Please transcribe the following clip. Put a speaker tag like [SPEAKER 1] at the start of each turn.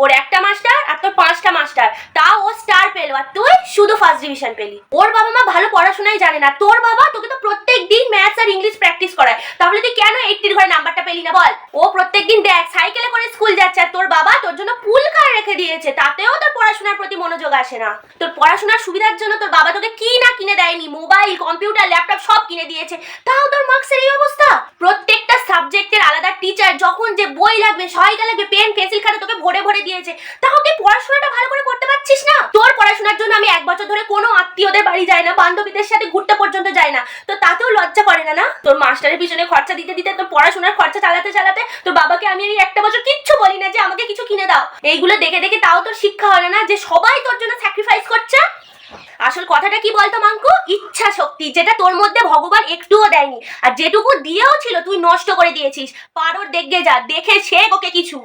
[SPEAKER 1] ওর একটা মাস্টার আর তোর 5টা মাস্টার, তাও ও স্টার পেলো আর তুই শুধু ফার্স্ট ডিভিশন পেলি। ওর বাবা মা ভালো পড়াশোনাই জানে না, তোর বাবা তোকে তো প্রত্যেক দিন ম্যাথস আর ইংলিশ প্র্যাকটিস করায়, তাহলে তুই কেন 80 ঘরে নাম্বারটা পেলি না বল? ও প্রত্যেকদিন দেখ সাইকেলে করে স্কুল যাচ্ছে আর তোর বাবা তোর জন্য পুল কার রেখে দিয়েছে, তাতেও তোর পড়াশোনার প্রতি মনোযোগ আসে না। তোর পড়াশোনার সুবিধার জন্য তোর বাবা তোকে কি না কিনে দেয়নি, মোবাইল কম্পিউটার ল্যাপটপ সব কিনে দিয়েছে, তাও তোর মার্কসের এই অবস্থা। প্রত্যেকটা সাবজেক্টের আলাদা টিচার, যখন যে বই লাগবে সহায়িকা লাগবে পেন পেন্সিল খাতা তোকে ভরে ভরে দিয়েছে, তাও তুই পড়াশোনাটা ভালো করে করতে পারছিস না। তোর পড়াশোনার জন্য আমি 1 বছর ধরে কোনো আত্মীয়দের বাড়ি যাই না, বান্ধবীদের সাথে ঘুরতে পর্যন্ত যাই না, তো তাতেও লজ্জা করে না? তোর মাস্টারের পিছনে খরচা দিতে দিতে তোর পড়াশোনার খরচা চালাতে চালাতে তোর বাবাকে আমি এই একটা বছর কিচ্ছু বলি না যে আমাকে কিছু কিনে দাও। এইগুলো দেখে দেখে তাও তোর শিক্ষা হলো না যে সবাই তোর জন্য স্যাক্রিফাইস করছে। আসল কথাটা কি বলতো মাঙ্কু, ইচ্ছা শক্তি, যেটা তোর মধ্যে ভগবান একটুও দেয়নি, আর যেটুকু দিয়েও ছিল তুই নষ্ট করে দিয়েছিস। পারোর দেখে যা, দেখে শেখ ওকে কিছু।